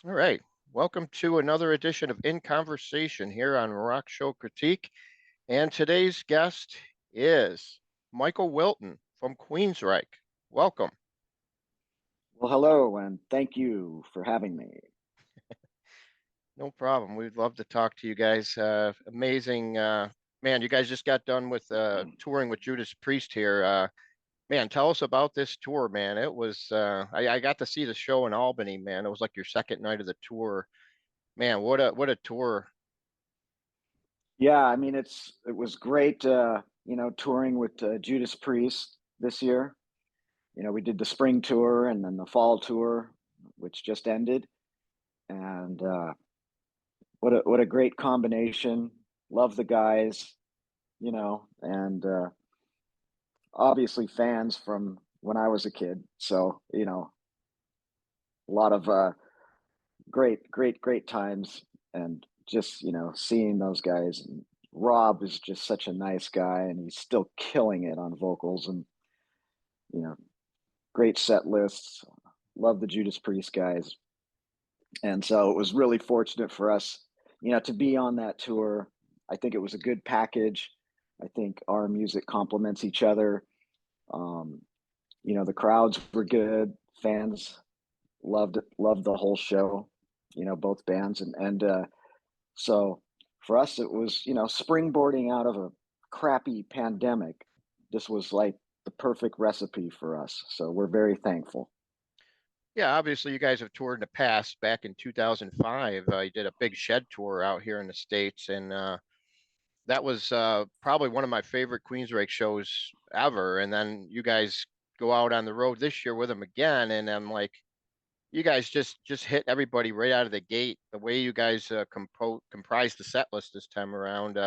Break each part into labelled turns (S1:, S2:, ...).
S1: All right. Welcome to another edition of In Conversation here on Rock Show Critique. And today's guest is Michael Wilton from Queensryche. Welcome.
S2: Well, hello, and thank you for having me.
S1: No problem. We'd love to talk to you guys. Amazing. Man, you guys just got done with touring with Judas Priest here. Man, tell us about this tour, man. It was, I got to see the show in Albany, man. It was like your second night of the tour. Man, what a tour.
S2: Yeah, I mean it was great, touring with Judas Priest this year. We did the spring tour and then the fall tour, which just ended, and what a great combination. Love the guys, and obviously fans from when I was a kid. So a lot of great times, and just seeing those guys. And Rob is just such a nice guy, and he's still killing it on vocals, and you know great set lists. Love the Judas Priest guys, and so it was really fortunate for us, to be on that tour. I think it was a good package. I think our music complements each other. um, the crowds were good. Fans loved the whole show, both bands, and so for us, it was, springboarding out of a crappy pandemic. This was like the perfect recipe for us. So we're very thankful.
S1: Yeah, obviously you guys have toured in the past. Back in 2005, you did a big shed tour out here in the States, and that was probably one of my favorite Queensryche shows ever. And then you guys go out on the road this year with them again, and I'm like, you guys just hit everybody right out of the gate. The way you guys comprised the set list this time around,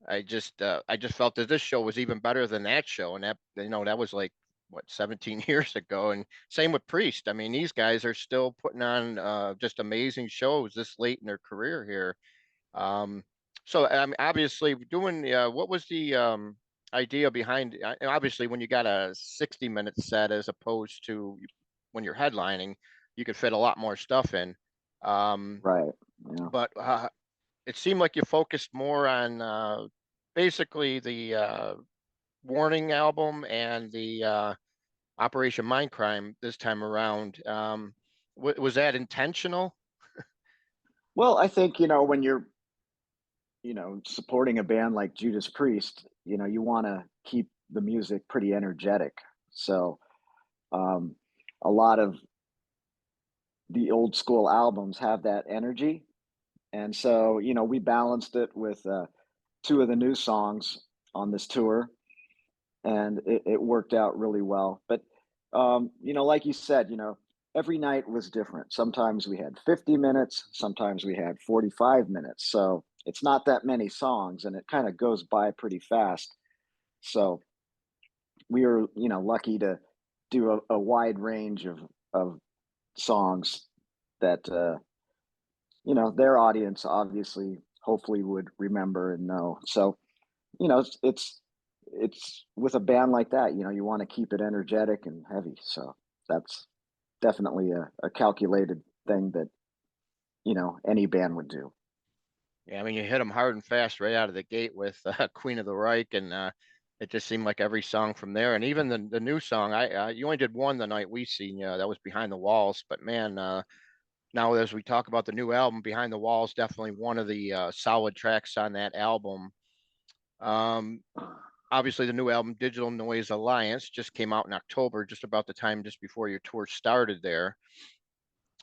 S1: I just felt that this show was even better than that show, and that was like what 17 years ago. And same with Priest. I mean, these guys are still putting on just amazing shows this late in their career here. Um, so obviously doing what was the idea behind obviously when you got a 60-minute set as opposed to when you're headlining, you could fit a lot more stuff in. Um,
S2: Right. Yeah.
S1: but it seemed like you focused more on basically the Warning album and the Operation Mindcrime this time around. Was that intentional?
S2: Well, I think, when you're, supporting a band like Judas Priest, you want to keep the music pretty energetic. So um, a lot of the old school albums have that energy. And so, we balanced it with two of the new songs on this tour, and it worked out really well. But like you said, every night was different. Sometimes we had 50 minutes, sometimes we had 45 minutes. So it's not that many songs, and it kind of goes by pretty fast. So we were, lucky to do a wide range of songs that their audience obviously hopefully would remember and know. So it's with a band like that, you want to keep it energetic and heavy. So that's definitely a calculated thing that any band would do.
S1: Yeah, I mean, you hit them hard and fast right out of the gate with Queen of the Reich, and it just seemed like every song from there, and even the new song. You only did one the night we seen you. That was Behind the Walls, but man, now as we talk about the new album, Behind the Walls, definitely one of the solid tracks on that album. Um, Obviously, the new album, Digital Noise Alliance, just came out in October, just about the time just before your tour started there.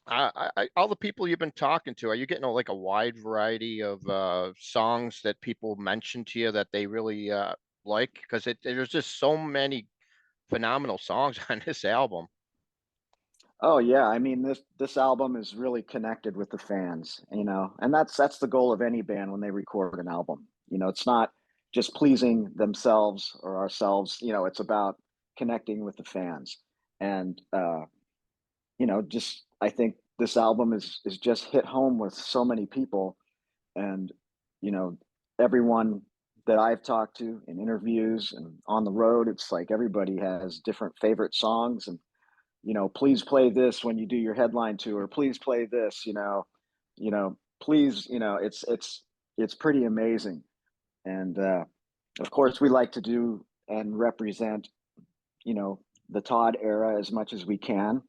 S1: All the people you've been talking to, are you getting like a wide variety of songs that people mention to you that they really like? Because there's just so many phenomenal songs on this album.
S2: Oh yeah, I mean this album is really connected with the fans, and that's the goal of any band when they record an album. It's not just pleasing themselves or ourselves. It's about connecting with the fans, and just I think this album is just hit home with so many people, and you know, everyone that I've talked to in interviews and on the road, it's like everybody has different favorite songs, and please play this when you do your headline tour. Please play this, please, it's pretty amazing. And of course, we like to do and represent, the Todd era as much as we can.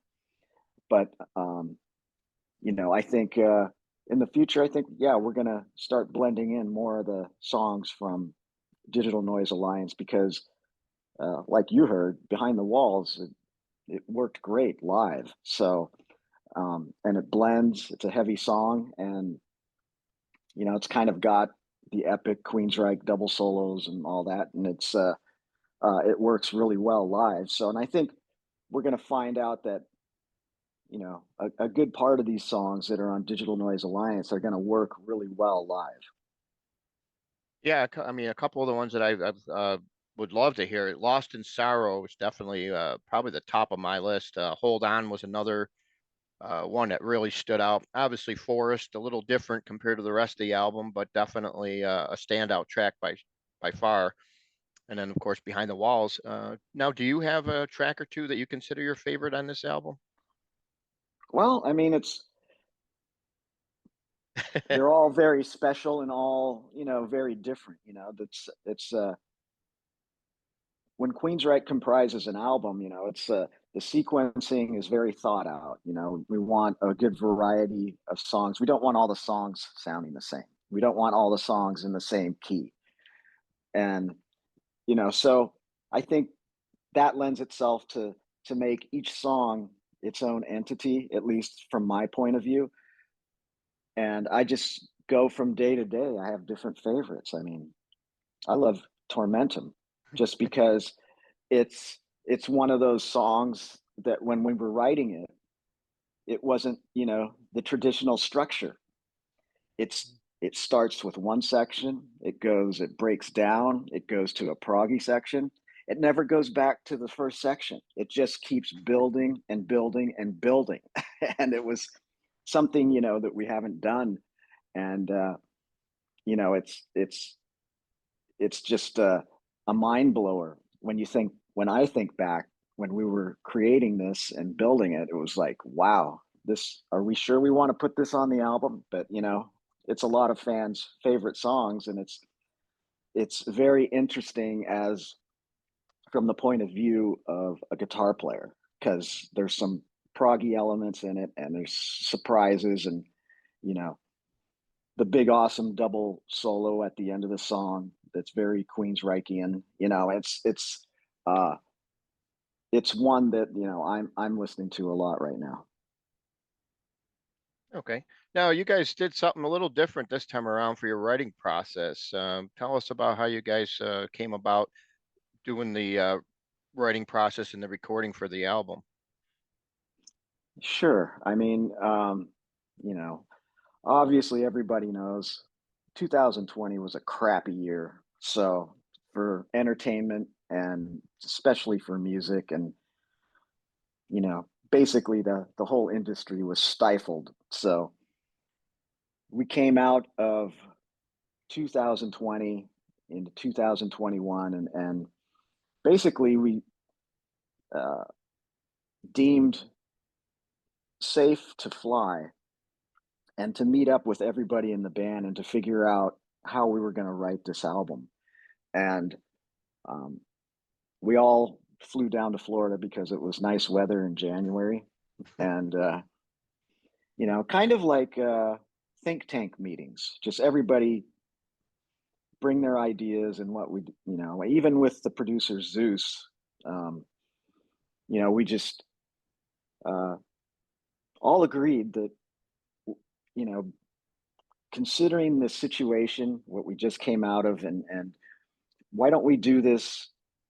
S2: But I think in the future, I think, yeah, we're going to start blending in more of the songs from Digital Noise Alliance because, like you heard, Behind the Walls, it worked great live. So, and it blends. It's a heavy song, and it's kind of got the epic Queensryche double solos and all that, and it works really well live. So, and I think we're going to find out that a good part of these songs that are on Digital Noise Alliance are going to work really well live.
S1: Yeah, I mean, a couple of the ones that would love to hear. Lost in Sorrow is definitely probably the top of my list. Hold On was another one that really stood out. Obviously, Forest, a little different compared to the rest of the album, but definitely a standout track by far. And then, of course, Behind the Walls. Now, do you have a track or two that you consider your favorite on this album?
S2: Well, I mean, they're all very special and all very different. That's it's When Queensryche comprises an album, it's the sequencing is very thought out. We want a good variety of songs. We don't want all the songs sounding the same. We don't want all the songs in the same key. And so I think that lends itself to make each song its own entity, at least from my point of view. And I just go from day to day. I have different favorites. I mean, I love Tormentum just because it's one of those songs that when we were writing it, it wasn't, the traditional structure. It starts with one section, it breaks down, it goes to a proggy section. It never goes back to the first section. It just keeps building and building and building. And it was something, that we haven't done. And it's just a mind blower when I think back when we were creating this and building it. It was like, wow, are we sure we want to put this on the album? But it's a lot of fans' favorite songs, and it's very interesting as from the point of view of a guitar player, because there's some proggy elements in it, and there's surprises, and you know the big awesome double solo at the end of the song that's very Queensrychean. Uh, it's one that I'm listening to a lot right now.
S1: Okay. Now, you guys did something a little different this time around for your writing process. Tell us about how you guys came about doing the writing process and the recording for the album.
S2: Sure. I mean, you know, obviously everybody knows 2020 was a crappy year. So for entertainment and especially for music, and basically the whole industry was stifled. So we came out of 2020 into 2021, and basically we uh, deemed safe to fly and to meet up with everybody in the band and to figure out how we were going to write this album. And um, we all flew down to Florida because it was nice weather in January. And, kind of like think tank meetings, just everybody bring their ideas and even with the producer Zeus, um, we just uh, all agreed that, you know, considering the situation, what we just came out of, and why don't we do this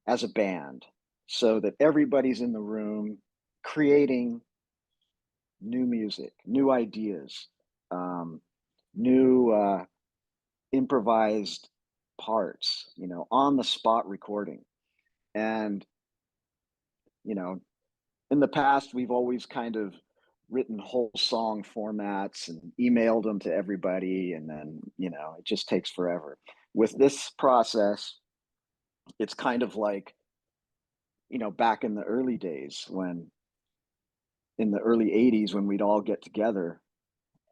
S2: as a band so that everybody's in the room creating new music, new ideas, new improvised parts, on the spot recording. And, you know, in the past, we've always kind of written whole song formats and emailed them to everybody. And then, it just takes forever. With this process, it's kind of like, back in the early days when in the early 80s when we'd all get together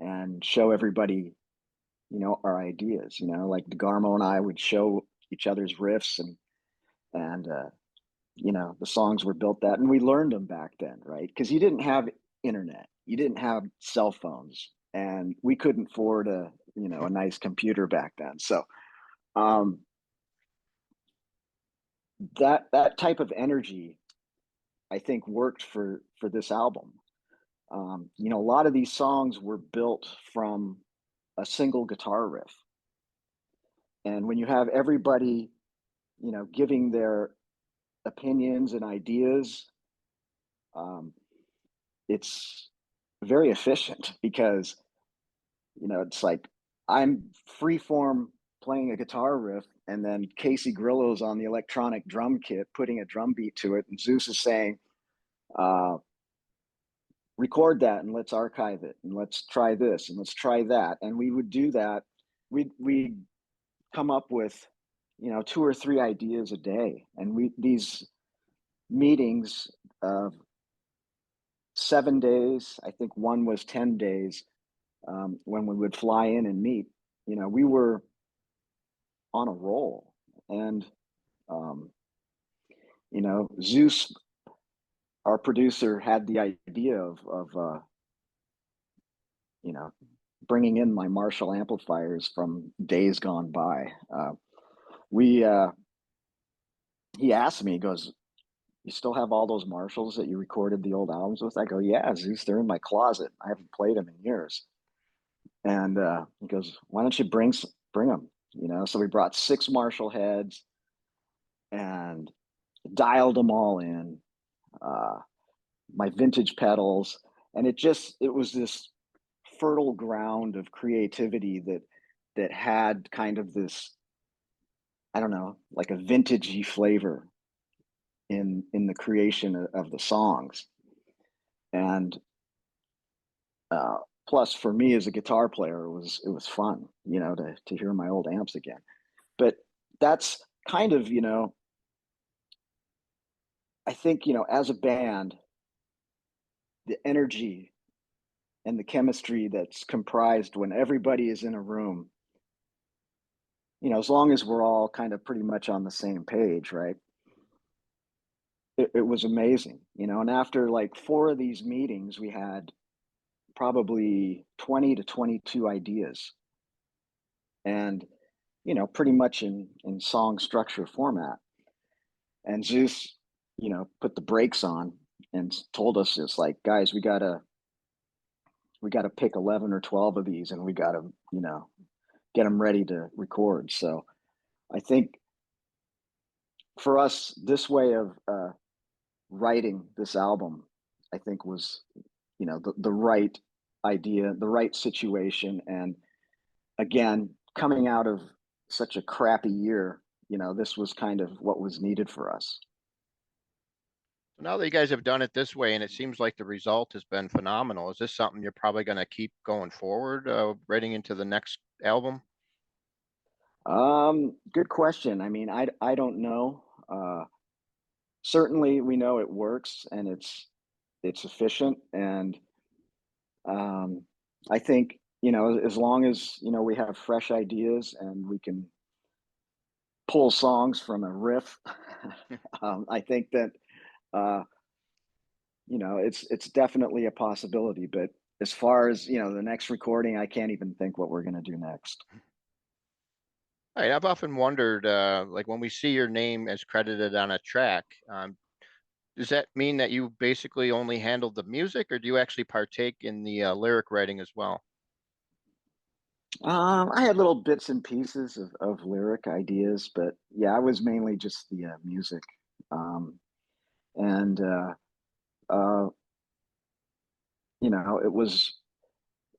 S2: and show everybody, our ideas, like DeGarmo and I would show each other's riffs, and the songs were built that, and we learned them back then, right? Because you didn't have internet, you didn't have cell phones, and we couldn't afford a nice computer back then. So um, that type of energy, I think, worked for this album. A lot of these songs were built from a single guitar riff, and when you have everybody, giving their opinions and ideas, um, it's very efficient because it's like I'm free form playing a guitar riff, and then Casey Grillo's on the electronic drum kit putting a drum beat to it, and Zeus is saying, uh, record that and let's archive it and let's try this and let's try that. And we would do that. We'd come up with, two or three ideas a day. And these meetings of 7 days, I think one was 10 days, when we would fly in and meet, we were on a roll. And, um, Zeus, our producer, had the idea of you know, bringing in my Marshall amplifiers from days gone by. We He asked me, he goes, "You still have all those Marshalls that you recorded the old albums with?" I go, "Yeah, Zeus, they're in my closet. I haven't played them in years." And he goes, "Why don't you bring them?" So we brought 6 Marshall heads and dialed them all in. Uh, my vintage pedals, and it was this fertile ground of creativity that had kind of this, I don't know, like a vintagey flavor in the creation of the songs. And uh, plus, for me as a guitar player, it was fun, to hear my old amps again. But that's kind of, I think, as a band, the energy and the chemistry that's comprised when everybody is in a room, as long as we're all kind of pretty much on the same page, right? It was amazing, and after like 4 of these meetings, we had probably 20 to 22 ideas, and, pretty much in song structure format. And Zeus, put the brakes on and told us, it's like, "Guys, we gotta pick 11 or 12 of these, and we gotta, get them ready to record." So I think for us, this way of writing this album, I think was, the right idea, the right situation. And again, coming out of such a crappy year, this was kind of what was needed for us.
S1: Now that you guys have done it this way, and it seems like the result has been phenomenal, is this something you're probably going to keep going forward, writing into the next album?
S2: Good question. I mean, I don't know. Certainly we know it works and it's efficient. And um, I think, as long as, we have fresh ideas and we can pull songs from a riff, I think that, uh, it's definitely a possibility. But as far as, the next recording, I can't even think what we're going to do next.
S1: Right, I've often wondered, like when we see your name as credited on a track, does that mean that you basically only handled the music, or do you actually partake in the lyric writing as well?
S2: I had little bits and pieces of lyric ideas, but yeah, I was mainly just the music. Um, and uh, it was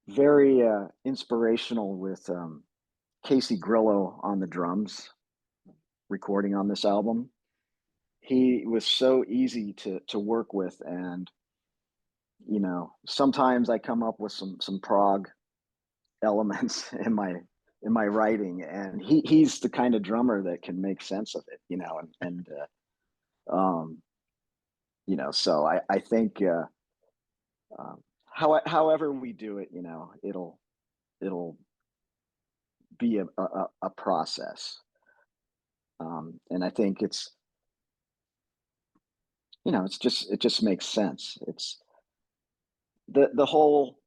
S2: very inspirational with Casey Grillo on the drums, recording on this album. He was so easy to work with, and sometimes I come up with some prog elements in my writing, and he's the kind of drummer that can make sense of it, and so I think However we do it, you know, it'll be a process. And I think it's, you know, it just makes sense. It's the whole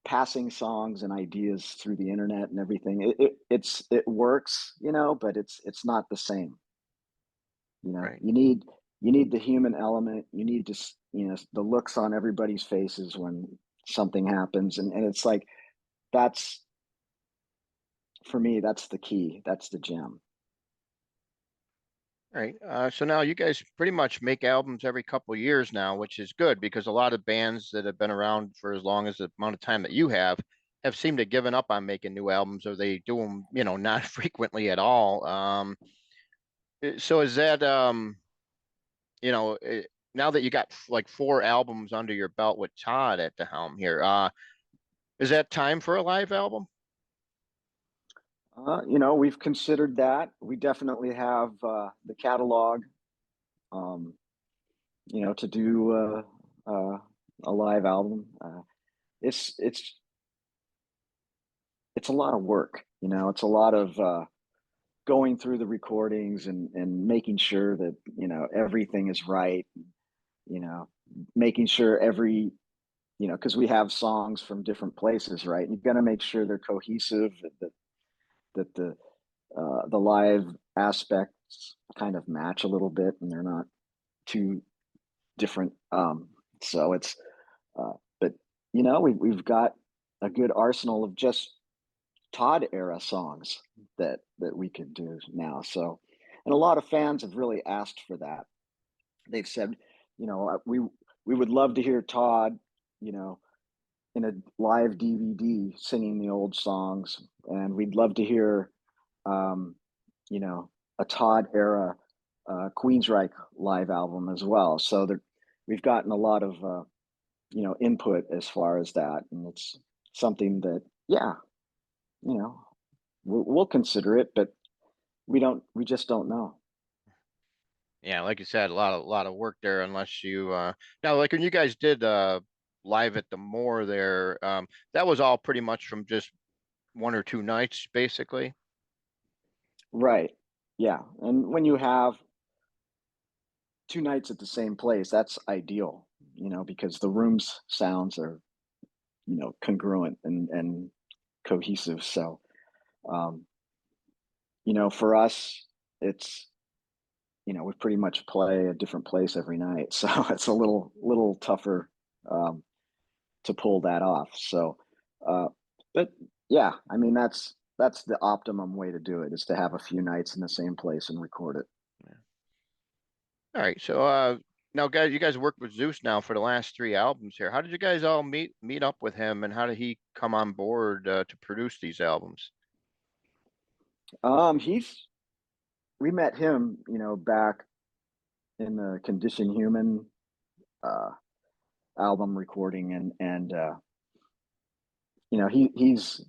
S2: passing songs and ideas through the internet and everything. It works, you know, but it's not the same. You know,
S1: Right.
S2: you need the human element. You need to, you know, the looks on everybody's faces when something happens, and it's like that's for me. That's the key. That's the gem.
S1: Right. So now you guys pretty much make albums every couple of years now, which is good because a lot of bands that have been around for as long as the amount of time that you have seemed to given up on making new albums, or they do them, you know, not frequently at all. So is that, you know, now that you got like four albums under your belt with Todd at the helm here, is that time for a live album?
S2: You know, we've considered that. We definitely have the catalog, um, you know, to do a live album. It's it's it's a lot of work. You know, it's a lot of going through the recordings and making sure that, you know, everything is right. You know, making sure every, you know, because we have songs from different places, right? And you've got to make sure they're cohesive, that the live aspects kind of match a little bit, and they're not too different. So it's, but you know, we've got a good arsenal of just Todd era songs that we could do now. So, and a lot of fans have really asked for that. They've said, you know, we would love to hear Todd, you know, in a live DVD singing the old songs, and we'd love to hear, um, you know, a Todd era Queensryche live album as well. So there, we've gotten a lot of you know, input as far as that, and it's something that, yeah, you know, we'll consider it, but we just don't know.
S1: Yeah, like you said, a lot of work there unless you now like when you guys did live at the Moor there, that was all pretty much from just one or two nights, basically.
S2: Right. Yeah. And when you have two nights at the same place, that's ideal, you know, because the room's sounds are, you know, congruent and cohesive. So, um, you know, for us, it's, you know, we pretty much play a different place every night. So it's a little tougher um, to pull that off. So, uh, but yeah, I mean, that's the optimum way to do it, is to have a few nights in the same place and record it.
S1: Yeah. All right, so now guys, you guys worked with Zeus now for the last three albums here. How did you guys all meet up with him, and how did he come on board to produce these albums?
S2: He's we met him, you know, back in the Condition Human uh, album recording, and you know, he's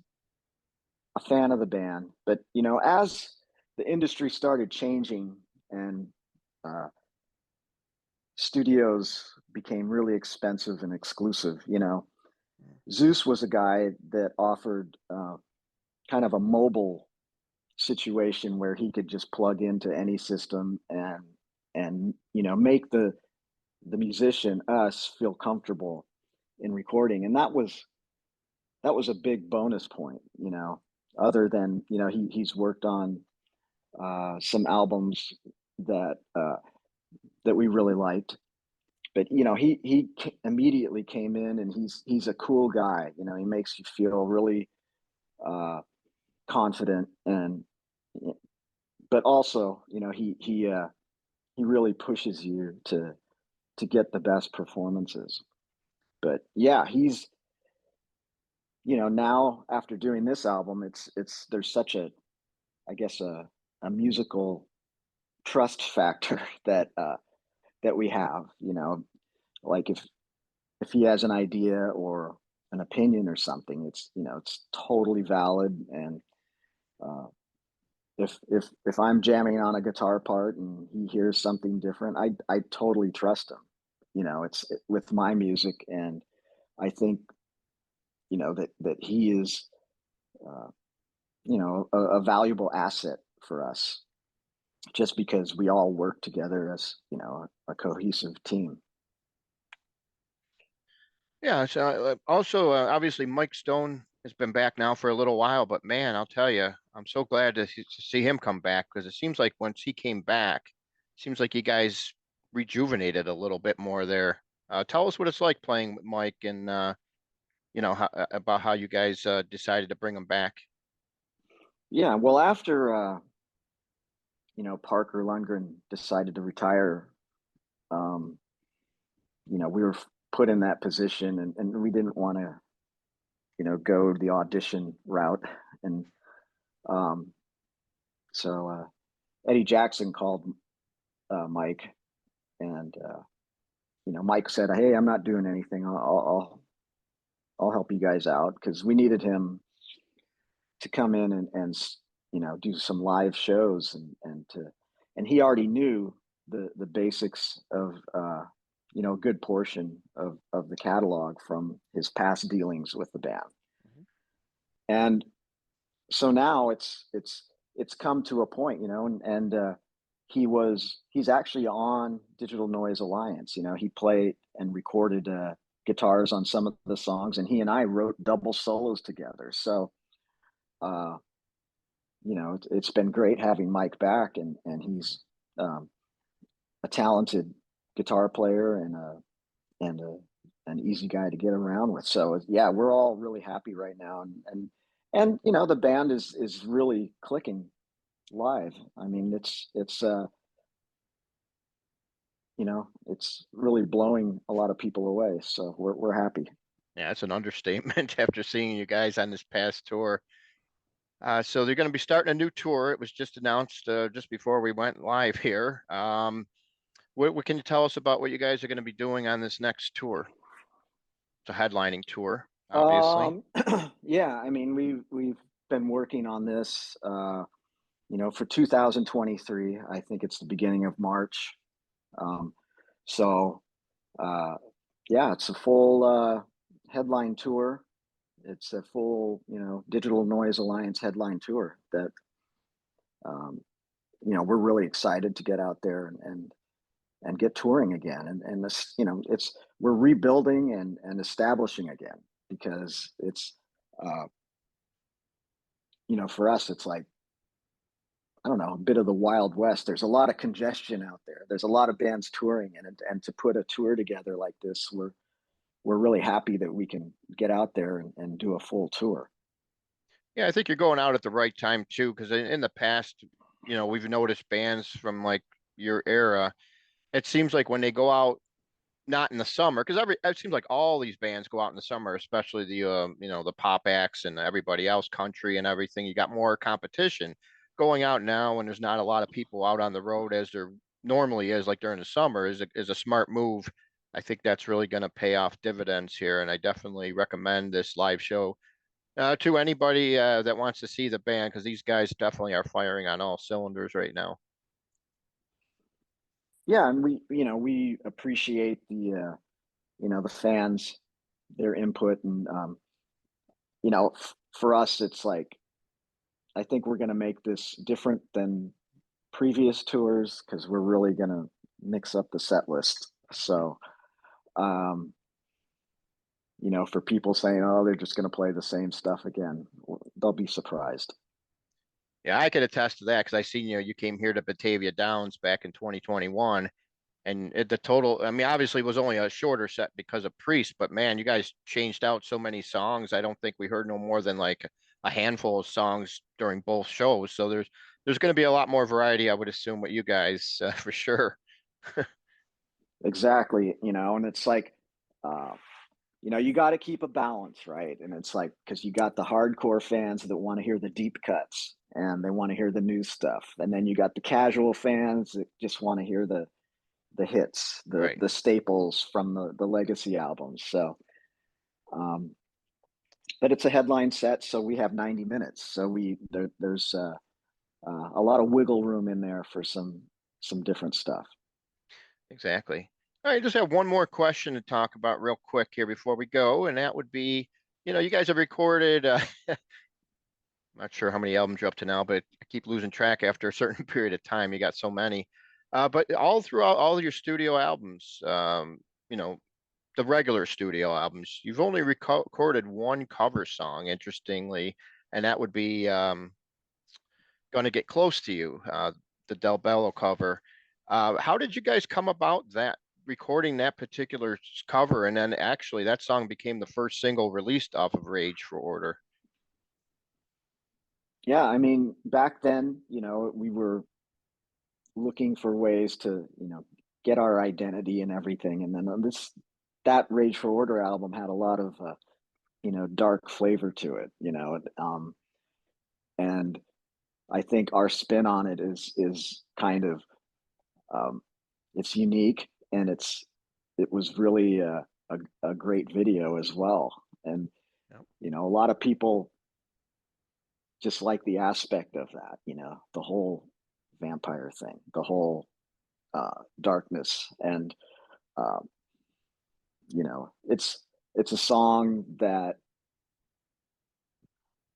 S2: a fan of the band. But you know, as the industry started changing and uh, studios became really expensive and exclusive, you know, Zeus was a guy that offered kind of a mobile situation where he could just plug into any system and you know, make the musician, us, feel comfortable in recording. And that was a big bonus point, you know, other than, you know, he's worked on some albums that that we really liked. But you know, immediately came in, and he's a cool guy. You know, he makes you feel really uh, confident, and but also, you know, he really pushes you to get the best performances. But yeah, he's, you know, now after doing this album, it's there's such a, I guess, a musical trust factor that we have. You know, like if he has an idea or an opinion or something, it's, you know, it's totally valid. And uh, if I'm jamming on a guitar part and he hears something different, I totally trust him. You know, with my music, and I think, that he is, uh, a valuable asset for us just because we all work together as, a cohesive team.
S1: Yeah. So also, obviously, Mike Stone has been back now for a little while, but man, I'll tell you, I'm so glad to see him come back because it seems like once he came back, seems like you guys rejuvenated a little bit more there. Tell us what it's like playing with Mike and about how you guys decided to bring him back.
S2: Yeah. Well, after, Parker Lundgren decided to retire, um, we were put in that position, and we didn't want to, go the audition route. And um, so Eddie Jackson called Mike, and Mike said, "Hey, I'm not doing anything. I'll help you guys out," because we needed him to come in and do some live shows, and he already knew the basics of a good portion of the catalog from his past dealings with the band.
S1: Mhm.
S2: And so now it's come to a point, and he's actually on Digital Noise Alliance. He played and recorded guitars on some of the songs, and he and I wrote double solos together. So uh, it's been great having Mike back, and he's um, a talented guitar player and an easy guy to get around with. So yeah, we're all really happy right now, and the band is really clicking live. I mean, it's really blowing a lot of people away. So we're happy.
S1: Yeah, that's an understatement after seeing you guys on this past tour. So they're going to be starting a new tour. It was just announced just before we went live here. What can you tell us about what you guys are going to be doing on this next tour? It's a headlining tour, obviously.
S2: Um, yeah, I mean, we've been working on this, for 2023. I think it's the beginning of March. Um, so uh, yeah, it's a full headline tour. It's a full, Digital Noise Alliance headline tour that um, we're really excited to get out there and get touring again. And this, it's we're rebuilding and establishing again because it's uh, for us, it's like, I don't know, a bit of the Wild West. There's a lot of congestion out there. There's a lot of bands touring, and to put a tour together like this, we're really happy that we can get out there and do a full tour.
S1: Yeah, I think you're going out at the right time too, because in the past, we've noticed bands from like your era. It seems like when they go out, not in the summer, because it seems like all these bands go out in the summer, especially the pop acts and everybody else, country and everything. You got more competition going out now when there's not a lot of people out on the road as there normally is, like during the summer, is a smart move. I think that's really going to pay off dividends here, and I definitely recommend this live show to anybody that wants to see the band because these guys definitely are firing on all cylinders right now.
S2: Yeah, and we appreciate the fans, their input, and for us, it's like, I think we're going to make this different than previous tours because we're really going to mix up the set list. So, um, for people saying, "Oh, they're just going to play the same stuff again," they'll be surprised.
S1: Yeah, I could attest to that because I seen you came here to Batavia Downs back in 2021, and the total. I mean, obviously, it was only a shorter set because of Priest, but man, you guys changed out so many songs. I don't think we heard no more than like a handful of songs during both shows. So there's going to be a lot more variety, I would assume, with you guys for sure.
S2: Exactly, and it's like, uh, you got to keep a balance, right? And it's like, because you got the hardcore fans that want to hear the deep cuts and they want to hear the new stuff, and then you got the casual fans that just want to hear the hits, the
S1: Right.
S2: the staples from the legacy albums. So, um, but it's a headline set, so we have 90 minutes. So there's a lot of wiggle room in there for some different stuff.
S1: Exactly. I just have one more question to talk about real quick here before we go, and that would be, you guys have recorded. I'm not sure how many albums you're up to now, but I keep losing track after a certain period of time. You got so many, but all throughout all of your studio albums, you know, the regular studio albums, you've only recorded one cover song, interestingly, and that would be "Gonna Get Close to You," the Del Bello cover. How did you guys come about that recording that particular cover, and then actually that song became the first single released off of Rage for Order?
S2: Yeah, I mean, back then, we were looking for ways to, get our identity and everything. And then that Rage for Order album had a lot of, dark flavor to it, and I think our spin on it is kind of, um, it's unique, and it was really a great video as well. And,
S1: Yep.
S2: a lot of people just like the aspect of that, the whole vampire thing, the whole darkness. And um, it's a song that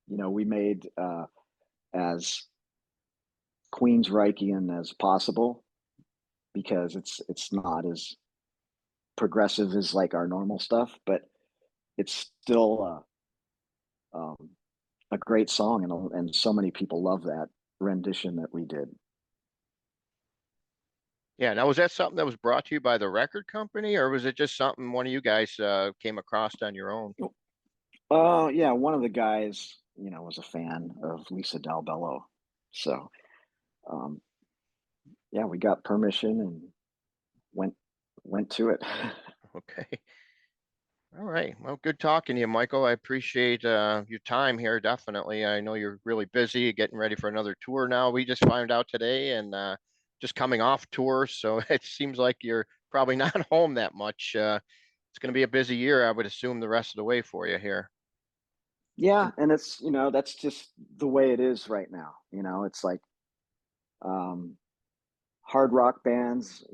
S2: we made as Queensrychian as possible, because it's not as progressive as like our normal stuff, but it's still a great song, and so many people love that rendition that we did.
S1: Yeah. Now, was that something that was brought to you by the record company, or was it just something one of you guys came across on your own?
S2: Yeah, one of the guys, was a fan of Lisa Dalbello, so um, yeah, we got permission and went went to it.
S1: Okay. All right. Well, good talking to you, Michael. I appreciate your time here. Definitely. I know you're really busy getting ready for another tour now. We just found out today and just coming off tour. So it seems like you're probably not home that much. It's going to be a busy year, I would assume, the rest of the way for you here.
S2: Yeah,
S1: And
S2: and it's that's just the way it is right now. It's like um, hard rock bands,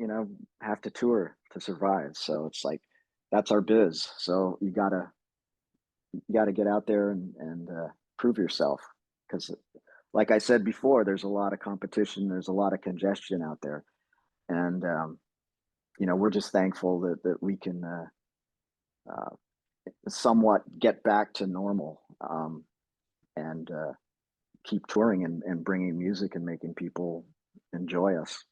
S2: have to tour to survive. So it's like that's our biz. So you gotta get out there and prove yourself, because, like I said before, there's a lot of competition. There's a lot of congestion out there, and we're just thankful that we can uh, somewhat get back to normal, and keep touring and bringing music and making people enjoy us.